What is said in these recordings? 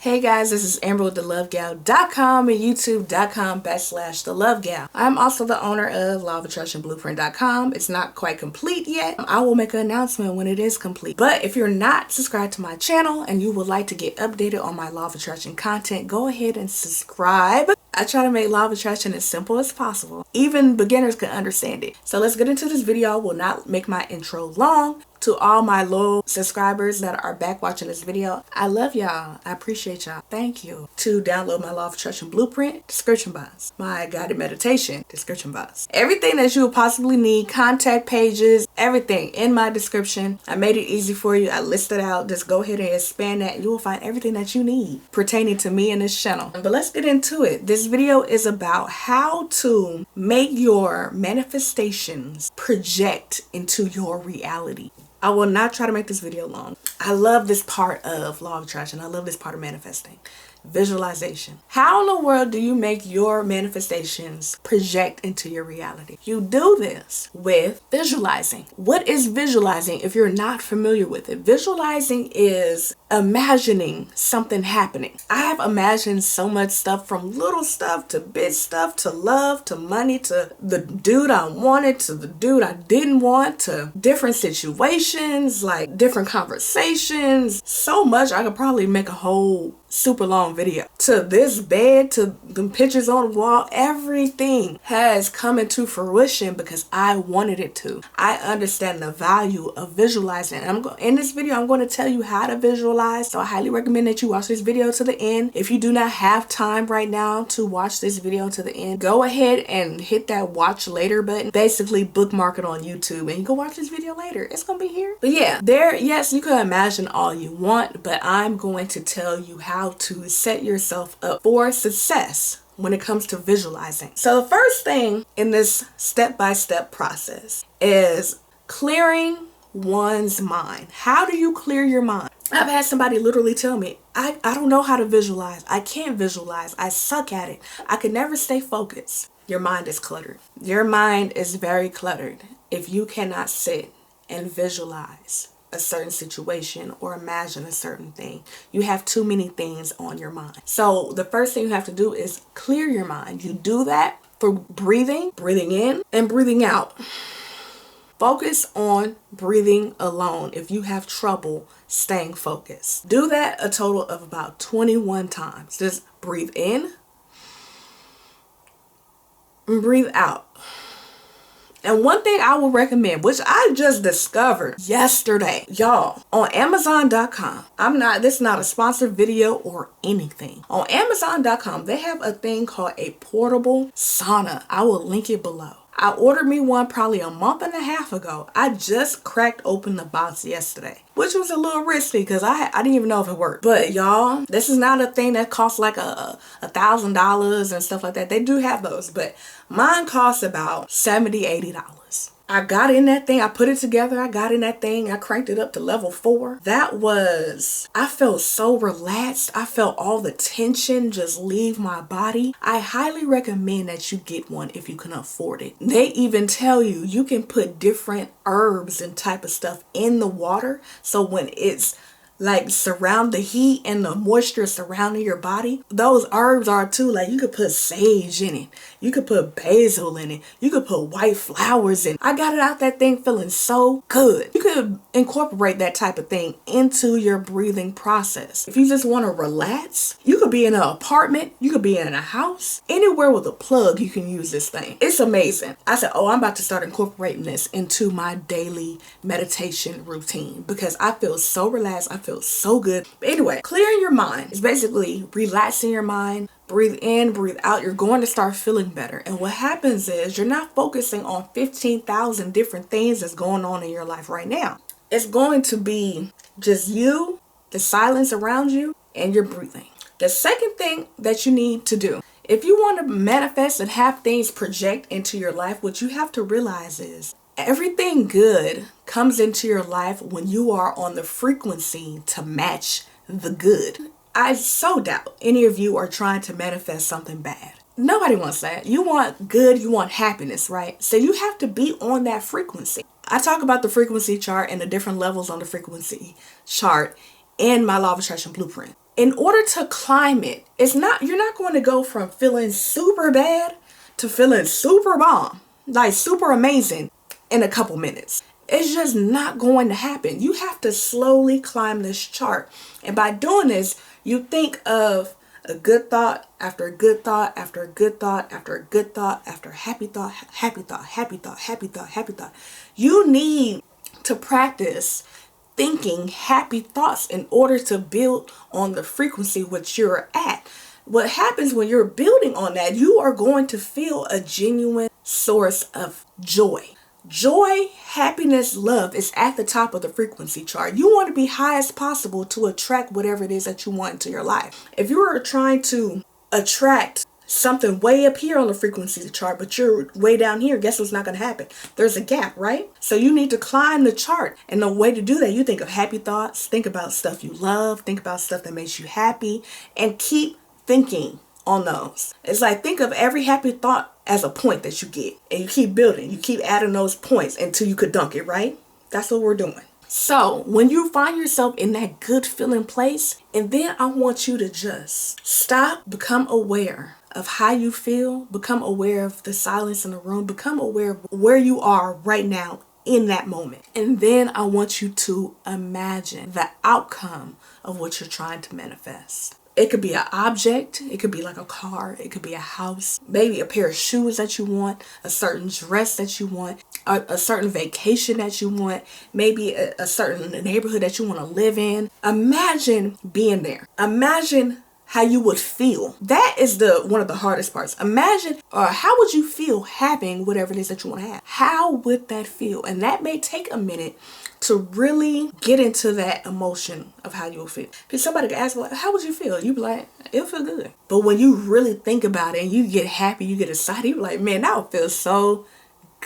Hey guys, this is Amber with thelovegal.com and youtube.com/thelovegal. I'm also the owner of lawofattractionblueprint.com. It's not quite complete yet. I will make an announcement when it is complete. But if you're not subscribed to my channel and you would like to get updated on my law of attraction content, go ahead and subscribe. I try to make law of attraction as simple as possible. Even beginners can understand it. So let's get into this video. I will not make my intro long. To all my loyal subscribers that are back watching this video, I love y'all. I appreciate y'all. Thank you. To download my Law of Attraction Blueprint, description box. My guided meditation, description box. Everything that you would possibly need, contact pages, everything in my description. I made it easy for you. I listed out. Just go ahead and expand that and you will find everything that you need pertaining to me and this channel. But let's get into it. This video is about how to make your manifestations project into your reality. I will not try to make this video long. I love this part of law of attraction. I love this part of manifesting. Visualization. How in the world do you make your manifestations project into your reality? You do this with visualizing. What is visualizing if you're not familiar with it? Visualizing is imagining something happening. I have imagined so much stuff, from little stuff to big stuff to love to money to the dude I wanted to the dude I didn't want to different situations, like different conversations. So much I could probably make a whole super long video. To this bed, to the pictures on the wall, everything has come into fruition because I wanted it to. I understand the value of visualizing. And in this video, I'm going to tell you how to visualize. So I highly recommend that you watch this video to the end. If you do not have time right now to watch this video to the end, go ahead and hit that watch later button. Basically bookmark it on YouTube and you can watch this video later. It's going to be here. But yeah, yes, you can imagine all you want, but I'm going to tell you how to set yourself up for success when it comes to visualizing. So the first thing in this step-by-step process is clearing one's mind. How do you clear your mind? I've had somebody literally tell me, I don't know how to visualize. I can't visualize. I suck at it. I could never stay focused. Your mind is cluttered. Your mind is very cluttered if you cannot sit and visualize a certain situation or imagine a certain thing. You have too many things on your mind. So the first thing you have to do is clear your mind. You do that for breathing in and breathing out. Focus on breathing alone if you have trouble staying focused. Do that a total of about 21 times. Just breathe in and breathe out. And one thing I will recommend, which I just discovered yesterday, y'all, on Amazon.com. This is not a sponsored video or anything. On Amazon.com, they have a thing called a portable sauna. I will link it below. I ordered me one probably a month and a half ago. I just cracked open the box yesterday, which was a little risky because I didn't even know if it worked. But y'all, this is not a thing that costs like $1,000 and stuff like that. They do have those, but mine costs about $70, $80. I got in that thing. I put it together. I got in that thing. I cranked it up to level 4. I felt so relaxed. I felt all the tension just leave my body. I highly recommend that you get one if you can afford it. They even tell you you can put different herbs and type of stuff in the water. So when it's like surround the heat and the moisture surrounding your body, those herbs are too. Like you could put sage in it, you could put basil in it, you could put white flowers in it. I got it out that thing feeling so good. You could incorporate that type of thing into your breathing process. If you just want to relax, you could be in an apartment, you could be in a house, anywhere with a plug you can use this thing. It's amazing. I said, oh, I'm about to start incorporating this into my daily meditation routine because I feel so relaxed. I feel so good. But anyway, clearing your mind is basically relaxing your mind. Breathe in, breathe out. You're going to start feeling better. And what happens is you're not focusing on 15,000 different things that's going on in your life right now. It's going to be just you, the silence around you, and your breathing. The second thing that you need to do, if you want to manifest and have things project into your life, what you have to realize is everything good comes into your life when you are on the frequency to match the good. I so doubt any of you are trying to manifest something bad. Nobody wants that. You want good, you want happiness, right? So you have to be on that frequency. I talk about the frequency chart and the different levels on the frequency chart in my Law of Attraction Blueprint. in order to climb it, you're not going to go from feeling super bad to feeling super bomb, like super amazing in a couple minutes. It's just not going to happen. You have to slowly climb this chart. And by doing this, you think of a good thought after a good thought after a good thought after a good thought after a happy thought, happy thought, happy thought, happy thought, happy thought. You need to practice thinking happy thoughts in order to build on the frequency which you're at. What happens when you're building on that, you are going to feel a genuine source of joy. Joy, happiness, love is at the top of the frequency chart. You want to be high as possible to attract whatever it is that you want into your life. If you are trying to attract something way up here on the frequency chart, but you're way down here, guess what's not going to happen? There's a gap, right? So you need to climb the chart. And the way to do that, you think of happy thoughts, think about stuff you love, think about stuff that makes you happy, and keep thinking on those. It's like, think of every happy thought as a point that you get, and you keep building, you keep adding those points until you could dunk it, right? That's what we're doing. So when you find yourself in that good feeling place, and then I want you to just stop, become aware of how you feel, become aware of the silence in the room, become aware of where you are right now in that moment. And then I want you to imagine the outcome of what you're trying to manifest. It could be an object, it could be like a car, it could be a house, maybe a pair of shoes that you want, a certain dress that you want, a certain vacation that you want, maybe a certain neighborhood that you want to live in. Imagine being there. Imagine how you would feel. That is one of the hardest parts. Imagine, how would you feel having whatever it is that you want to have? How would that feel? And that may take a minute to really get into that emotion of how you'll feel. Because somebody could ask, well, how would you feel? You'd be like, it'll feel good. But when you really think about it and you get happy, you get excited, you're like, man, that would feel so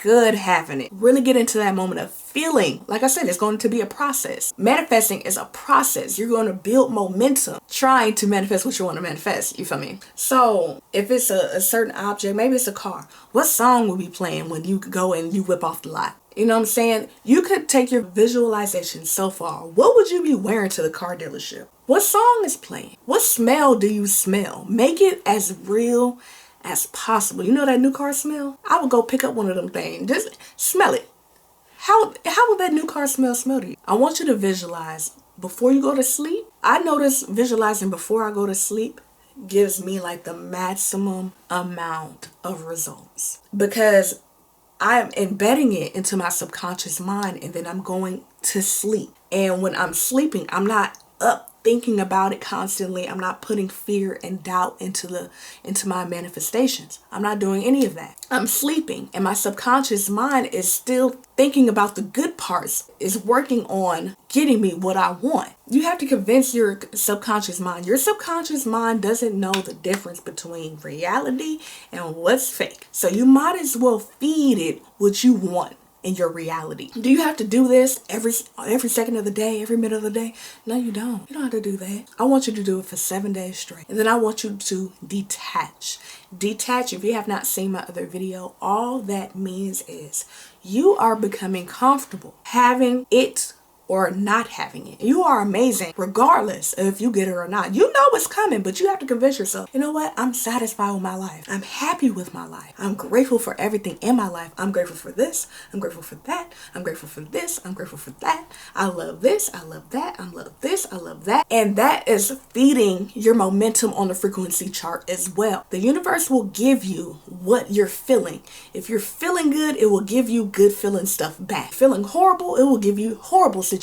good having it. Really get into that moment of feeling. Like I said, it's going to be a process. Manifesting is a process. You're going to build momentum trying to manifest what you want to manifest. You feel me? So if it's a certain object, maybe it's a car, what song will be playing when you go and you whip off the lot? You know what I'm saying? You could take your visualization so far. What would you be wearing to the car dealership? What song is playing? What smell do you smell? Make it as real as possible. You know that new car smell? I would go pick up one of them things. Just smell it. How would that new car smell to you? I want you to visualize before you go to sleep. I notice visualizing before I go to sleep gives me like the maximum amount of results, because I'm embedding it into my subconscious mind, and then I'm going to sleep. And when I'm sleeping, I'm not up thinking about it constantly. I'm not putting fear and doubt into my manifestations. I'm not doing any of that. I'm sleeping, and my subconscious mind is still thinking about the good parts, is working on getting me what I want. You have to convince your subconscious mind. Your subconscious mind doesn't know the difference between reality and what's fake. So you might as well feed it what you want in your reality. Do you have to do this every second of the day, every minute of the day? No, you don't. You don't have to do that. I want you to do it for 7 days straight. And then I want you to detach. Detach, if you have not seen my other video, all that means is you are becoming comfortable having it or not having it. You are amazing regardless of if you get it or not. You know what's coming, but you have to convince yourself, you know what? I'm satisfied with my life. I'm happy with my life. I'm grateful for everything in my life. I'm grateful for this. I'm grateful for that. I'm grateful for this. I'm grateful for that. I love this. I love that. I love this. I love that. And that is feeding your momentum on the frequency chart as well. The universe will give you what you're feeling. If you're feeling good, it will give you good feeling stuff back. Feeling horrible, it will give you horrible situations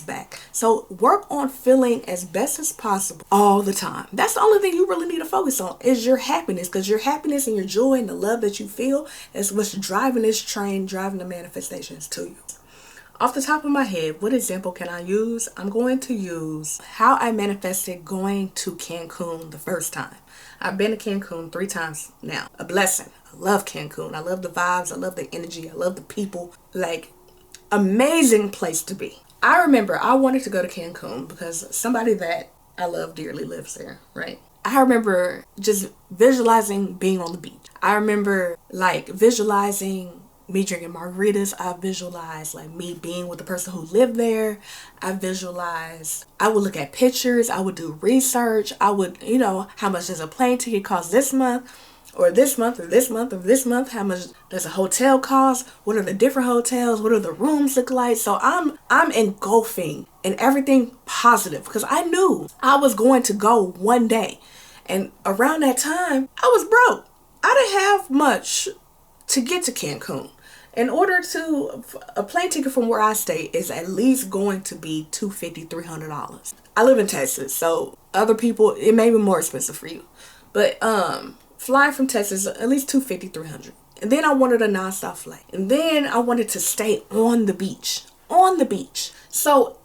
back. So work on feeling as best as possible all the time. That's the only thing you really need to focus on is your happiness, because your happiness and your joy and the love that you feel is what's driving this train, driving the manifestations to you. Off the top of my head, what example can I use? I'm going to use how I manifested going to Cancun the first time. I've been to Cancun 3 times now. A blessing. I love Cancun. I love the vibes. I love the energy. I love the people. Like, amazing place to be. I remember I wanted to go to Cancun because somebody that I love dearly lives there, right? I remember just visualizing being on the beach. I remember like visualizing me drinking margaritas. I visualized like me being with the person who lived there. I visualized, I would look at pictures, I would do research, I would, how much does a plane ticket cost this month, or this month, or this month, or this month? How much does a hotel cost? What are the different hotels? What are the rooms look like? So I'm engulfing in everything positive because I knew I was going to go one day. And around that time, I was broke. I didn't have much to get to Cancun. In order to, a plane ticket from where I stay is at least going to be $250, $300. I live in Texas, so other people, it may be more expensive for you. But flying from Texas, at least $250, $300. And then I wanted a nonstop flight. And then I wanted to stay on the beach. On the beach. So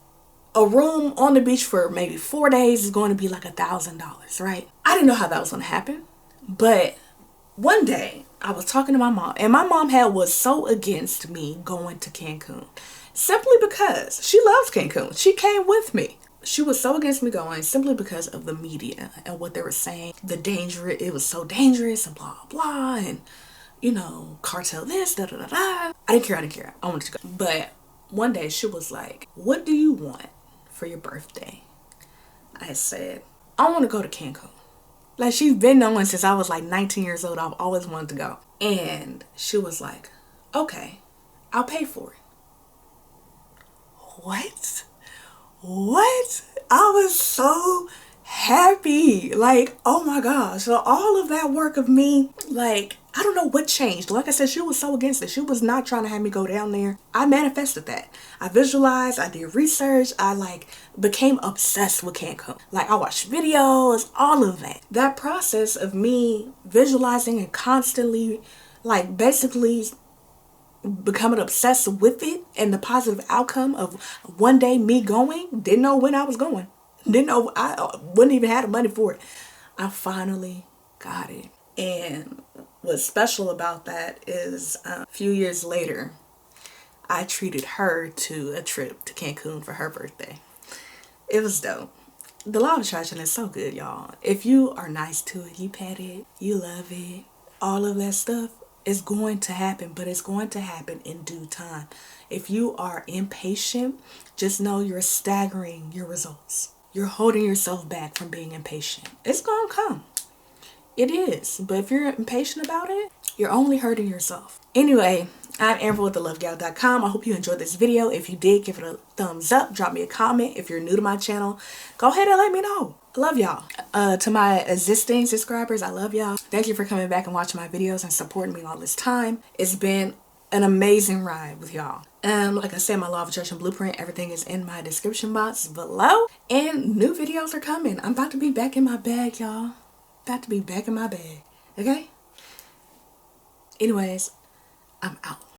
a room on the beach for maybe 4 days is going to be like $1,000, right? I didn't know how that was going to happen. But one day, I was talking to my mom, and my mom was so against me going to Cancun simply because she loves Cancun. She came with me. She was so against me going simply because of the media and what they were saying. The danger, it was so dangerous and blah, blah, and, cartel this, da, da, da, da. I didn't care. I wanted to go. But one day she was like, what do you want for your birthday? I said, I want to go to Cancun. Like, she's been knowing since I was like 19 years old. I've always wanted to go. And she was like, okay, I'll pay for it. What? I was so happy. Like, oh my gosh. So all of that work of me, like, I don't know what changed. Like I said, she was so against it. She was not trying to have me go down there. I manifested that. I visualized, I did research, I became obsessed with Cancun. Like, I watched videos, all of that. That process of me visualizing and constantly, basically becoming obsessed with it and the positive outcome of one day me going, didn't know when I was going. Didn't know, I wouldn't even have the money for it. I finally got it. And what's special about that is a few years later, I treated her to a trip to Cancun for her birthday. It was dope. The law of attraction is so good, y'all. If you are nice to it, you pet it, you love it, all of that stuff is going to happen, but it's going to happen in due time. If you are impatient, just know you're staggering your results. You're holding yourself back from being impatient. It's going to come. It is. But if you're impatient about it, you're only hurting yourself. Anyway, I'm Amber with thelovegal.com. I hope you enjoyed this video. If you did, give it a thumbs up. Drop me a comment. If you're new to my channel, go ahead and let me know. I love y'all. To my existing subscribers, I love y'all. Thank you for coming back and watching my videos and supporting me all this time. It's been an amazing ride with y'all. Like I said, my Law of Attraction Blueprint, everything is in my description box below. And new videos are coming. I'm about to be back in my bag, y'all. About to be back in my bag. Okay? Anyways, I'm out.